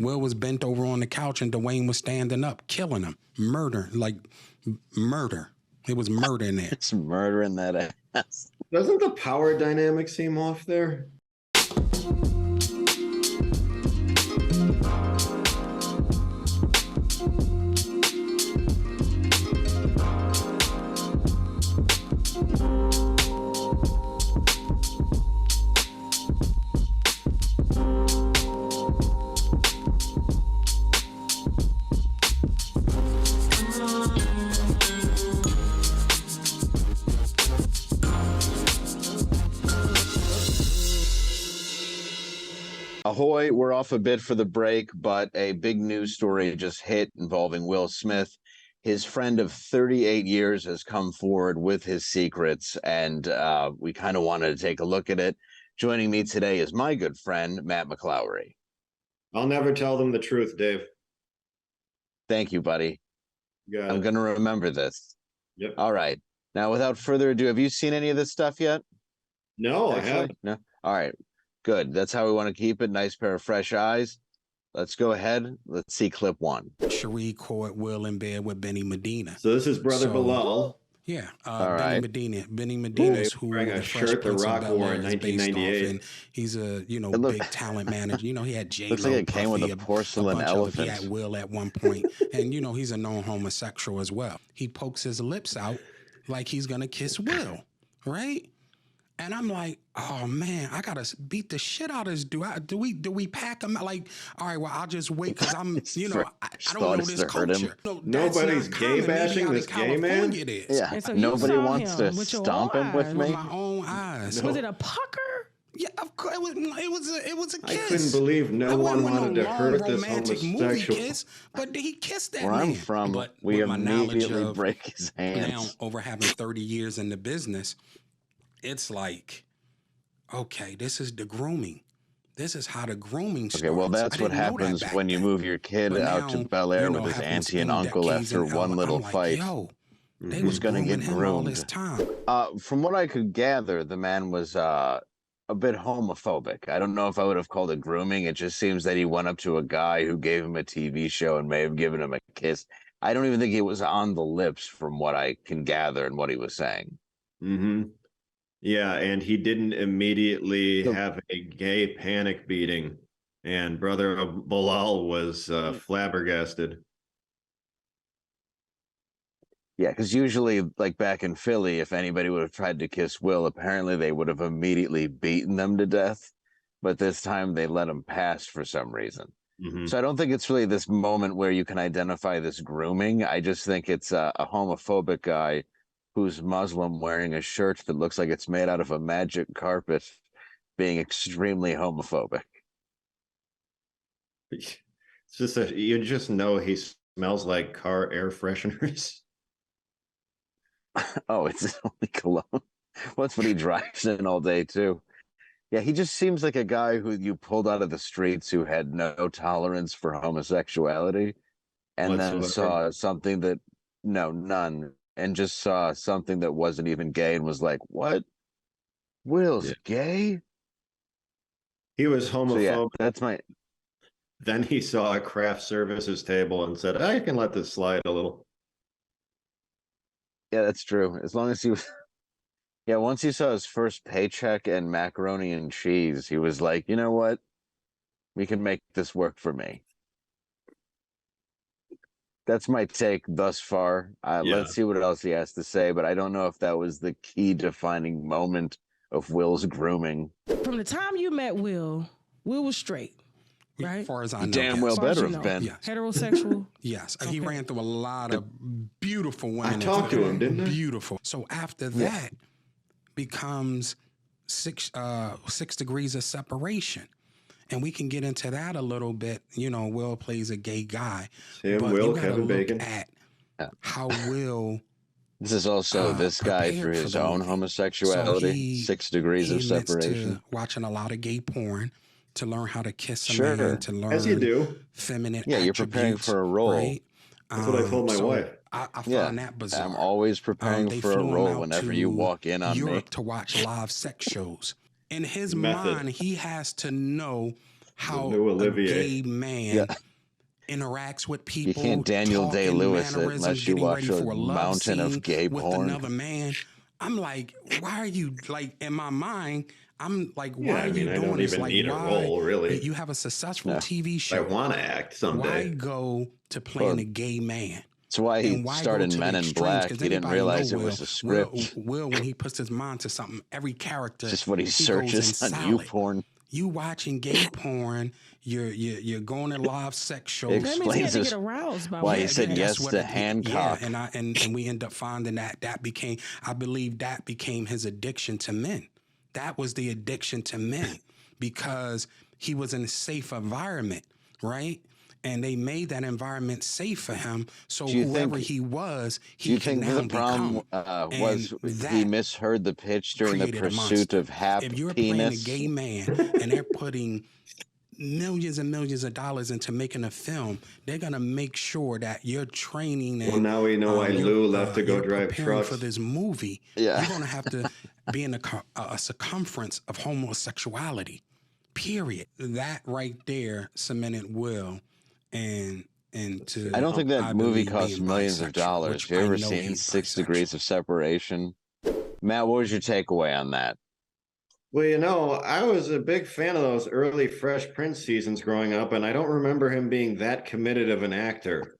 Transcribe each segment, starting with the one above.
Will was bent over on the couch and Dwayne was standing up, killing him. Murder. It was murder in there. It's murder in that ass. Doesn't the power dynamic seem off there? Ahoy, we're off a bit for the break, but a big news story just hit involving Will Smith. His friend of 38 years has come forward with his secrets, and we kind of wanted to take a look at it. Joining me today is my good friend, Matt McClowry. I'll never tell them the truth, Dave. Thank you, buddy. I'm going to remember this. Yep. All right. Now, without further ado, have you seen any of this stuff yet? No, I haven't. No? All right. Good. That's how we want to keep it. Nice pair of fresh eyes. Let's go ahead. Let's see clip one. Cherie caught Will in bed with Benny Medina. So this is brother Bilaal. Yeah, All Benny right. Medina. Benny Medina is who wearing a shirt The Rock wore in 1998. And he's a big talent manager. He had J-Lo. Looks like it came with a porcelain elephant. He had Will at one point, and he's a known homosexual as well. He pokes his lips out like he's gonna kiss Will, right? And I'm like, oh man, I gotta beat the shit out of this dude. Do we pack him? Like, all right, well, I'll just wait because I'm, I don't know this culture. No, nobody's gay bashing this gay man. Yeah, so nobody wants to stomp him with me. With my own eyes. No. Was it a pucker? Yeah, of course. It was a kiss. I couldn't believe no one wanted to hurt this homosexual. Kiss, but he kissed that Where man. I'm from, but we with immediately break his hands. Now, over having 30 years in the business, it's like, okay, this is the grooming. This is how the grooming starts. Okay, well, that's what happens when you move your kid out to Bel Air with his auntie and uncle after one little fight. Yo, they Who's was going to get grooming him all groomed? this time. From what I could gather, the man was a bit homophobic. I don't know if I would have called it grooming. It just seems that he went up to a guy who gave him a TV show and may have given him a kiss. I don't even think it was on the lips from what I can gather and what he was saying. Mm-hmm. Yeah, and he didn't immediately have a gay panic beating, and brother Bilaal was flabbergasted. Yeah, because usually, like back in Philly, if anybody would have tried to kiss Will, apparently they would have immediately beaten them to death. But this time they let him pass for some reason. Mm-hmm. So I don't think it's really this moment where you can identify this grooming. I just think it's a homophobic guy who's Muslim wearing a shirt that looks like it's made out of a magic carpet being extremely homophobic. It's just you just know he smells like car air fresheners. Oh, it's only cologne. Well, that's what he drives in all day too. Yeah, he just seems like a guy who you pulled out of the streets who had no tolerance for homosexuality and then saw something that, none. And just saw something that wasn't even gay and was like, what? Will's gay? He was homophobic. So, yeah, that's my... Then he saw a craft services table and said, I can let this slide a little. Yeah, that's true. As long as he was... Yeah, once he saw his first paycheck and macaroni and cheese, he was like, you know what? We can make this work for me. That's my take thus far. Let's see what else he has to say, but I don't know if that was the key defining moment of Will's grooming. From the time you met Will was straight, right? As far as I know, damn well better have been. Yes. Heterosexual? Yes. Okay. He ran through a lot of beautiful women. I talked to him, didn't I? Beautiful. So after that becomes 6 degrees of separation. And we can get into that a little bit. Will plays a gay guy. Sam, Will, Kevin Bacon. At how Will... This is also this guy through his own homosexuality. So 6 degrees of separation. To watching a lot of gay porn to learn how to kiss a Sure. man, to learn as you do. Feminine Yeah, you're preparing for a role. Right? That's what I told my wife. I find that bizarre. I'm always preparing for a role whenever you walk in on Europe me. to watch live sex shows. In his mind, he has to know how new a Olivier. gay man interacts with people. You can't Daniel talking, Day-Lewis it mannerisms, unless you getting watch ready a for a love mountain scene of gay with porn. another man. I'm like, why are you like in my mind? I'm like, why Yeah, are I mean, you I doing don't this? even Like, need a why role, really. you have a successful No. TV I show? want to act Why someday. go to playing Well, a gay man? That's why he And why started go to Men the in extremes? Black. Because He didn't anybody realize know it Will, was a script. Will, when he puts his mind to something, every character Just what he goes searches in on solid. YouPorn. You watching gay porn, you're going to live sex shows. That means he had Explains to this get aroused by why what he he said did. yes to Yeah, Hancock. and we end up finding that became, I believe that became his addiction to men. That was the addiction to men because he was in a safe environment, right? And they made that environment safe for him. So Do you whoever think- he was, Do he you can think now the problem become. was And he that misheard the pitch during the created a pursuit monster. of hap If you're playing a penis? gay man and they're putting millions and millions of dollars into making a film, they're gonna make sure that you're training. And, Well, now we know why you're, Lou left to go you're drive preparing trucks. for this movie. Yeah. You're gonna have to be in a circumference of homosexuality. Period. That right there cemented Will and to. I don't think that I movie believe, cost being millions of bisexual, dollars. which You I ever know seen he's 6 bisexual. Degrees of Separation? Matt, what was your takeaway on that? Well, you know, I was a big fan of those early Fresh Prince seasons growing up, and I don't remember him being that committed of an actor.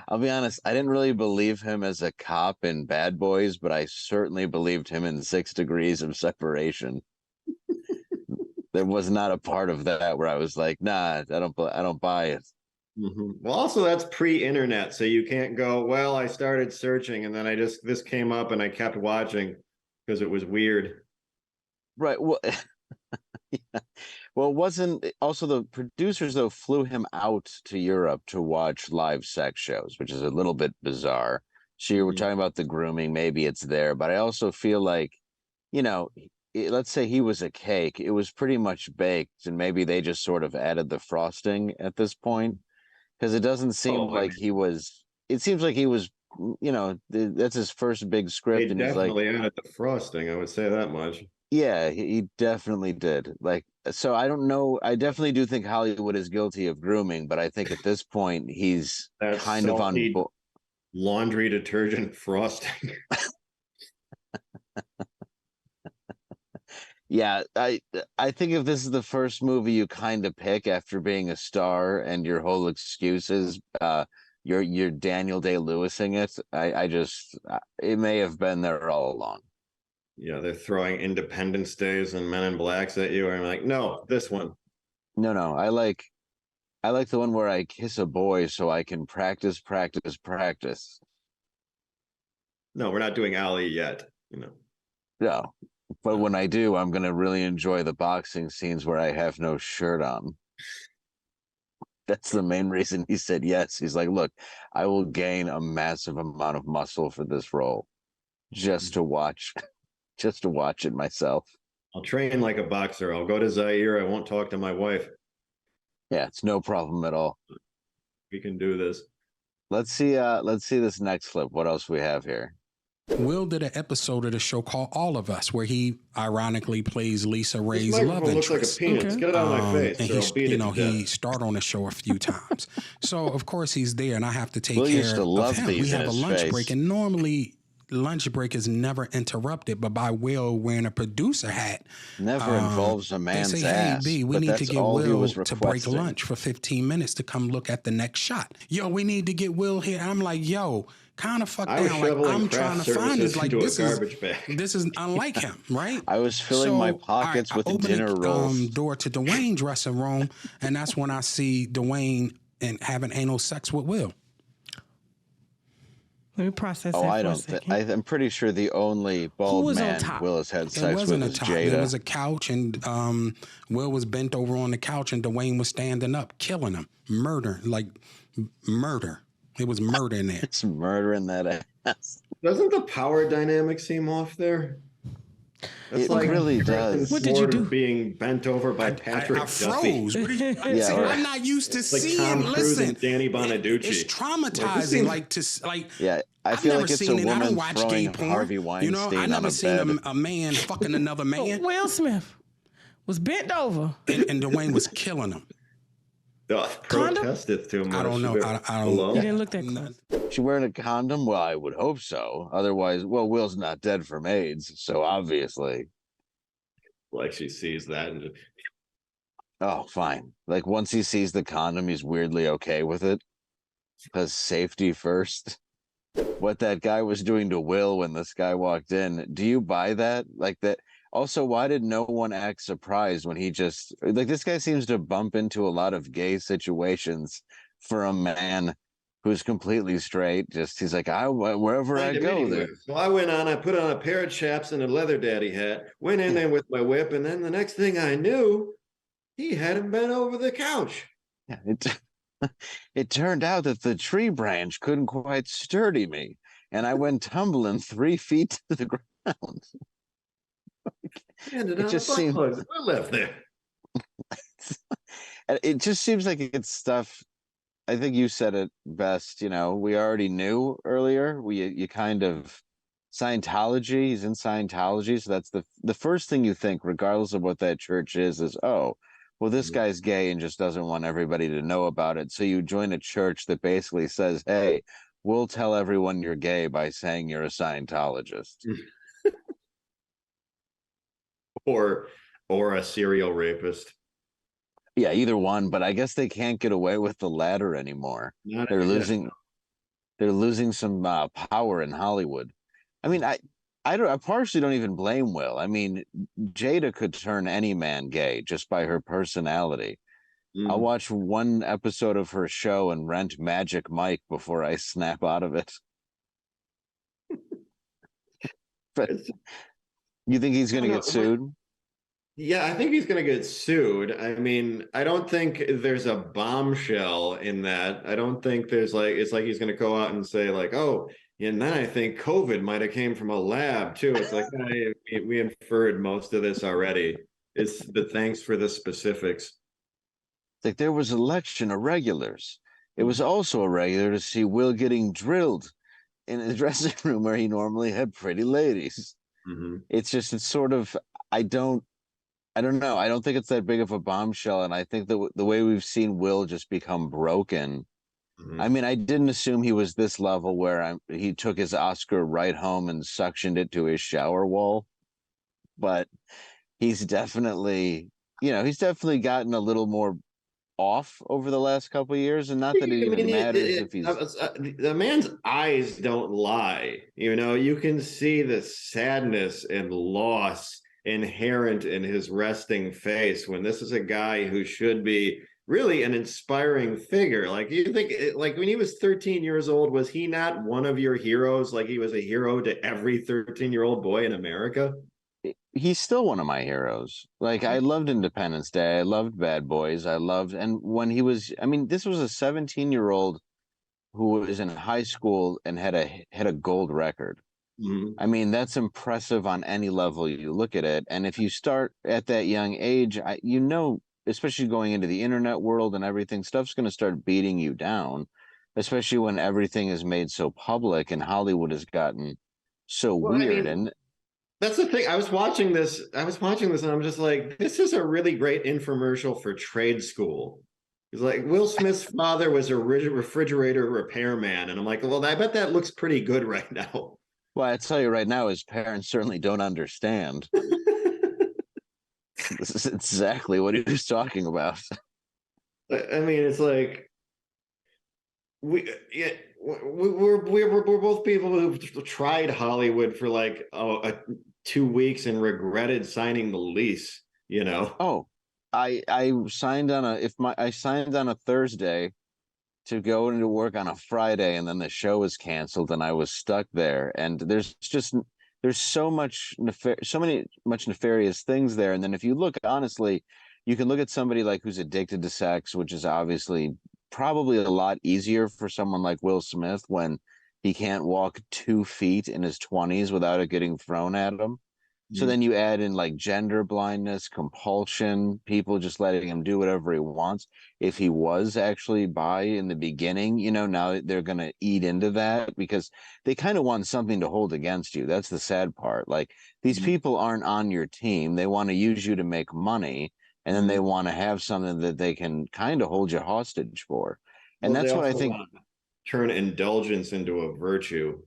I'll be honest, I didn't really believe him as a cop in Bad Boys, but I certainly believed him in 6 Degrees of Separation. There was not a part of that where I was like, nah, I don't buy it. Mm-hmm. Well, also that's pre-internet, so you can't go, well, I started searching and then this came up and I kept watching because it was weird. Right. Well, yeah. Well, it wasn't also the producers though flew him out to Europe to watch live sex shows, which is a little bit bizarre. So you were talking about the grooming, maybe it's there, but I also feel like, you know, let's say he was a cake, it was pretty much baked, and maybe they just sort of added the frosting at this point because it doesn't seem like he was. It seems like he was, you know, that's his first big script, They and he's like, definitely added the frosting, I would say that much. yeah, he definitely did. Like, so I don't know. I definitely do think Hollywood is guilty of grooming, but I think at this point he's That's kind of on salty laundry detergent frosting. Yeah, I think if this is the first movie you kind of pick after being a star and your whole excuse is you're Daniel Day-Lewising it, I just it may have been there all along. Yeah, they're throwing Independence Days and Men in Blacks at you. I'm like, no, this one. No, I like the one where I kiss a boy so I can practice. No, we're not doing Ali yet, you know. No. But when I do, I'm going to really enjoy the boxing scenes where I have no shirt on. That's the main reason he said yes. He's like, look, I will gain a massive amount of muscle for this role just to watch it myself. I'll train like a boxer. I'll go to Zaire. I won't talk to my wife. Yeah, it's no problem at all. We can do this. Let's see this next clip. What else we have here? Will did an episode of the show called All of Us, where he ironically plays Lisa Ray's This love microphone looks like a interest. penis. Okay. Get it out of my face. And Or I'll beat it to he death. starred on the show a few times. So of course he's there, and I have to take Will care used to of love him. these We in have a his lunch face. break, and normally lunch break is never interrupted, but by Will wearing a producer hat. Never involves a man's They say, ass. hey, B, we but need to that's get all he Will was to break requesting. lunch for 15 minutes to come look at the next shot. Yo, we need to get Will here. I'm like, yo, kind of fuck I was down. Like, shoveling I'm craft trying to find services this. Like, into a this garbage bag. this is unlike him, right? I was filling my pockets I with open dinner rolls. door to Dwayne's dressing room, and that's when I see Dwayne and having anal sex with Will. Let me process Oh, that I for a don't. second. I'm pretty sure the only bald was on man top? Will has had It sex with wasn't a is top. Jada. There was a couch, and Will was bent over on the couch, and Dwayne was standing up, killing him, murder. It was murder in there. It's murdering that ass. Doesn't the power dynamic seem off there? That's It really does. What did you do? Being bent over by Patrick I Duffy. froze. What are you, Yeah, see, or- I'm not used to Like seeing. Tom Cruise Listen, and Danny Bonaducci. it's traumatizing. seems- Yeah, I I've feel never like it's a seen it. I woman don't watch gay throwing porn. Harvey You Weinstein know, I on never a seen bed. a man fucking another man. Will Smith. was bent over. and Dwayne was killing him. Protested too much. I don't know. I don't. You didn't look that close. She wearing a condom? Well, I would hope so. Otherwise, well, Will's not dead from AIDS, so obviously. Like she sees that and just... Oh, fine. Like once he sees the condom, he's weirdly okay with it. Because safety first. What that guy was doing to Will when this guy walked in, do you buy that? Like that? Also, why did no one act surprised when he just, like, this guy seems to bump into a lot of gay situations for a man who's completely straight. Just, he's like, wherever I go there. So I went on, I put on a pair of chaps and a leather daddy hat, went in there with my whip, and then the next thing I knew, he had him bent over the couch. Yeah, it turned out that the tree branch couldn't quite sturdy me, and I went tumbling 3 feet to the ground. It just seems we left there. It just seems like it's stuff. I think you said it best. You know, we already knew earlier. You kind of Scientology. He's in Scientology, so that's the first thing you think, regardless of what that church is oh, well, this guy's gay and just doesn't want everybody to know about it. So you join a church that basically says, hey, we'll tell everyone you're gay by saying you're a Scientologist. or a serial rapist. Yeah, either one, but I guess they can't get away with the latter anymore. They're losing some power in Hollywood. I mean, I partially don't even blame Will. I mean, Jada could turn any man gay just by her personality. I'll watch one episode of her show and rent Magic Mike before I snap out of it. But you think he's going to get sued? Yeah, I think he's going to get sued. I mean, I don't think there's a bombshell in that. I don't think there's like, it's like he's going to go out and say like, oh, and then I think COVID might have came from a lab too. It's like, we inferred most of this already. It's the thanks for the specifics. It's like there was election irregulars. It was also irregular to see Will getting drilled in a dressing room where he normally had pretty ladies. It's sort of, I don't know. I don't think it's that big of a bombshell. And I think that the way we've seen Will just become broken. I mean, I didn't assume he was this level where he took his Oscar right home and suctioned it to his shower wall. But he's definitely gotten a little more off over the last couple of years. And not that it even matters if he's... The man's eyes don't lie. You know, you can see the sadness and loss inherent in his resting face when this is a guy who should be really an inspiring figure. Like, you think, like, when he was 13 years old, was he not one of your heroes? Like, he was a hero to every 13-year-old boy in America. He's still one of my heroes. Like, I loved Independence Day. I loved Bad Boys. And when he was, I mean, this was a 17-year-old who was in high school and had a gold record. I mean, that's impressive on any level you look at it. And if you start at that young age, especially going into the internet world and everything, stuff's going to start beating you down, especially when everything is made so public and Hollywood has gotten so weird. I mean, and that's the thing. I was watching this and I'm just like, this is a really great infomercial for trade school. It's like, Will Smith's father was a refrigerator repairman. And I'm like, well, I bet that looks pretty good right now. Well, I tell you right now, his parents certainly don't understand. This is exactly what he was talking about. I mean, it's like we're both people who've tried Hollywood for like 2 weeks and regretted signing the lease. You know? Oh, I signed on a Thursday to go into work on a Friday, and then the show was canceled, and I was stuck there. And there's so much nefarious things there. And then if you look honestly, you can look at somebody like who's addicted to sex, which is obviously probably a lot easier for someone like Will Smith when he can't walk 2 feet in his 20s without it getting thrown at him. So then you add in like gender blindness, compulsion, people just letting him do whatever he wants. If he was actually bi in the beginning, now they're going to eat into that because they kind of want something to hold against you. That's the sad part. Like these people aren't on your team. They want to use you to make money, and then they want to have something that they can kind of hold you hostage for. And Well, they that's what I also think, want to turn indulgence into a virtue.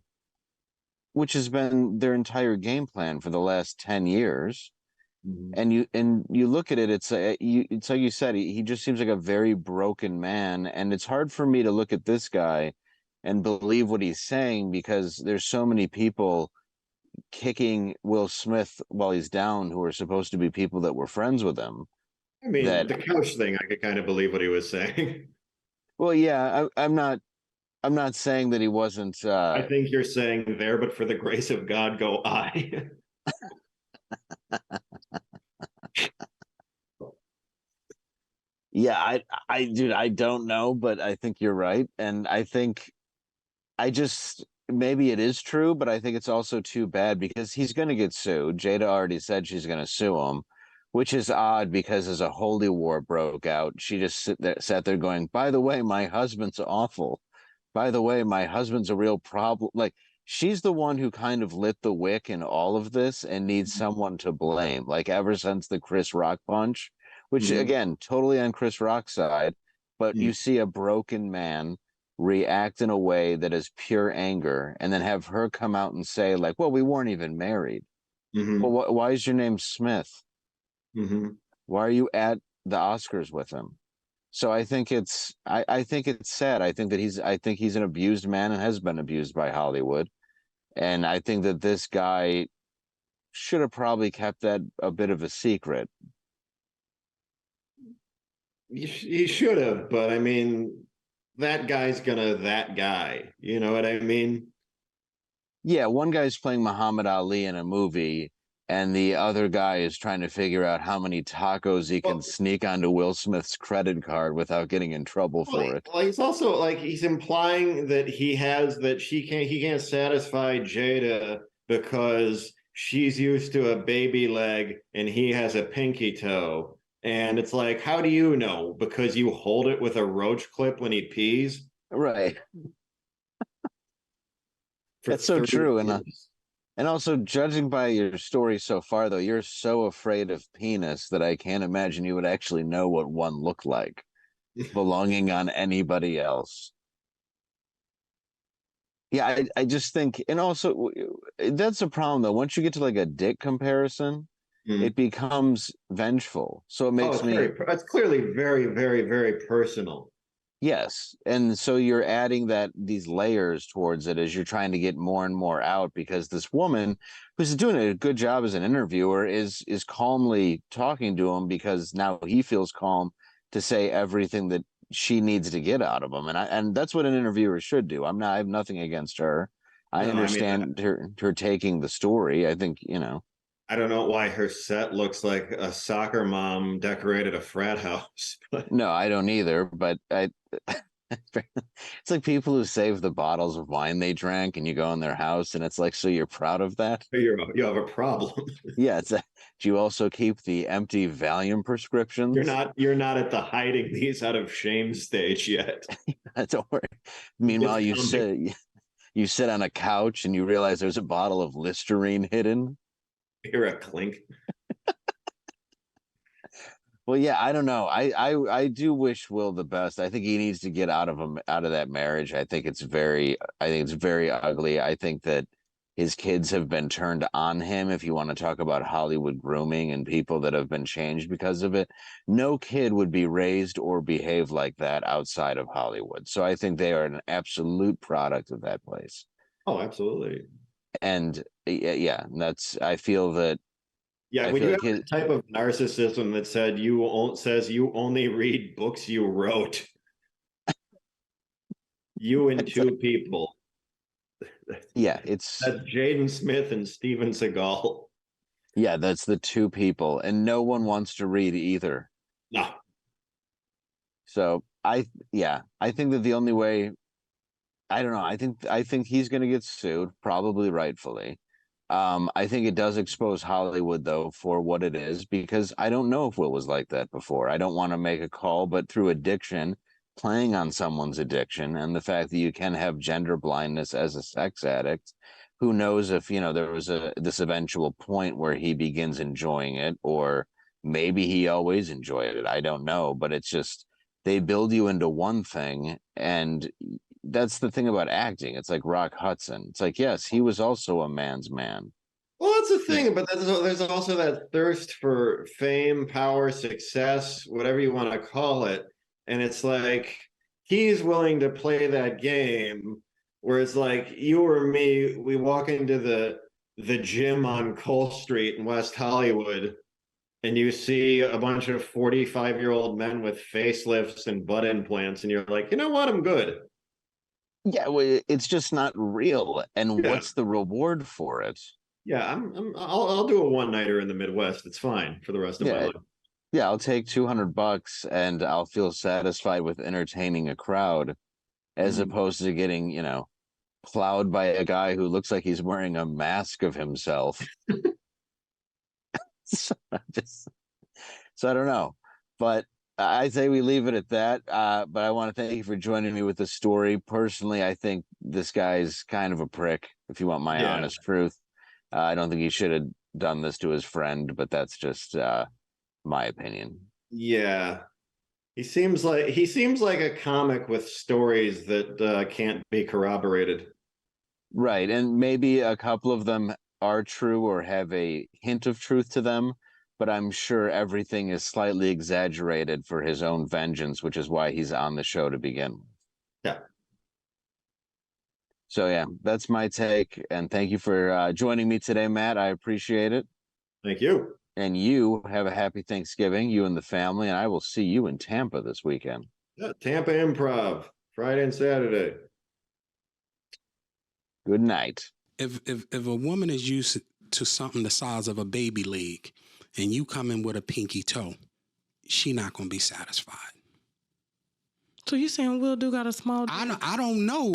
which has been their entire game plan for the last 10 years. And you look at it, it's like you said, he just seems like a very broken man, and it's hard for me to look at this guy and believe what he's saying because there's so many people kicking Will Smith while he's down who are supposed to be people that were friends with him. I mean, That, the couch thing, I could kind of believe what he was saying. well, yeah, I'm not saying that he wasn't. I think you're saying there, but for the grace of God, go I. Yeah, dude, I don't know, but I think you're right, and I think I just maybe it is true, but I think it's also too bad because he's going to get sued. Jada already said she's going to sue him, which is odd because as a holy war broke out, she just sat there going, "By the way, my husband's awful. By the way, my husband's a real problem." Like she's the one who kind of lit the wick in all of this and needs someone to blame. Like ever since the Chris Rock punch, which again, totally on Chris Rock's side, but you see a broken man react in a way that is pure anger and then have her come out and say like, well, we weren't even married. Well, why is your name Smith? Why are you at the Oscars with him? So I think it's sad. I think he's an abused man and has been abused by Hollywood. And I think that this guy should have probably kept that a bit of a secret. He should have, but I mean, that guy's gonna that guy. You know what I mean? Yeah, one guy's playing Muhammad Ali in a movie, and the other guy is trying to figure out how many tacos he can Well, sneak onto Will Smith's credit card without getting in trouble for it. he's also like he's implying that he can't satisfy Jada because she's used to a baby leg and he has a pinky toe. And it's like, how do you know? Because you hold it with a roach clip when he pees Right. for That's so 30 true. years. And also, judging by your story so far, though, you're so afraid of penis that I can't imagine you would actually know what one looked like belonging on anybody else. Yeah, I just think, and also that's a problem though. Once you get to like a dick comparison, it becomes vengeful. So it makes me, It's clearly very, very, very personal. yes. And so you're adding these layers towards it as you're trying to get more and more out because this woman who's doing a good job as an interviewer is calmly talking to him because now he feels calm to say everything that she needs to get out of him. And that's what an interviewer should do. I have nothing against her. I No, I mean, understand her taking the story. I think, I don't know why her set looks like a soccer mom decorated a frat house, but no, I don't either, but it's like people who save the bottles of wine they drank and you go in their house and it's like, so you're proud of that? you have a problem. Yeah, do you also keep the empty Valium prescriptions? You're not at the hiding these out of shame stage yet. Don't worry. Meanwhile, you sit on a couch and you realize there's a bottle of Listerine hidden. You're a clink. Well, yeah, I don't know. I do wish Will the best. I think he needs to get out of that marriage. I think it's very ugly. I think that his kids have been turned on him. If you want to talk about Hollywood grooming and people that have been changed because of it, no kid would be raised or behave like that outside of Hollywood. So I think they are an absolute product of that place. Oh, absolutely. And yeah, I feel that. Yeah, I when feel you like have the type of narcissism that says you only read books you wrote, you and two people. Yeah, That's Jaden Smith and Steven Seagal. yeah, that's the two people, and no one wants to read either. No. So I think that the only way, I don't know, I think he's going to get sued, probably rightfully. I think it does expose Hollywood, though, for what it is, because I don't know if Will was like that before. I don't want to make a call, but through addiction, playing on someone's addiction, and the fact that you can have gender blindness as a sex addict, who knows if, there was this eventual point where he begins enjoying it, or maybe he always enjoyed it. I don't know, but it's just they build you into one thing, and that's the thing about acting. It's like Rock Hudson. It's like, yes, he was also a man's man. Well, that's the thing, but there's also that thirst for fame, power, success, whatever you want to call it. And it's like he's willing to play that game where it's like you or me, we walk into the gym on Cole Street in West Hollywood, and you see a bunch of 45-year-old men with facelifts and butt implants, and you're like, you know what, I'm good. Yeah, well, it's just not real. And Yeah. what's the reward for it? Yeah, I'll do a one-nighter in the Midwest. It's fine for the rest of my life. Yeah, I'll take $200 and I'll feel satisfied with entertaining a crowd, as opposed to getting, plowed by a guy who looks like he's wearing a mask of himself. So I don't know, but I say we leave it at that. But I want to thank you for joining me with the story. Personally, I think this guy's kind of a prick, if you want my honest truth. I don't think he should have done this to his friend, but that's just my opinion. Yeah. He seems like a comic with stories that can't be corroborated. Right. And maybe a couple of them are true or have a hint of truth to them, but I'm sure everything is slightly exaggerated for his own vengeance, which is why he's on the show to begin with. Yeah. So, yeah, that's my take. And thank you for joining me today, Matt. I appreciate it. Thank you. And you have a happy Thanksgiving, you and the family. And I will see you in Tampa this weekend. Yeah, Tampa Improv, Friday and Saturday. Good night. If a woman is used to something the size of a baby leg and you come in with a pinky toe, she not going to be satisfied. So you saying Will do got a small... I don't know.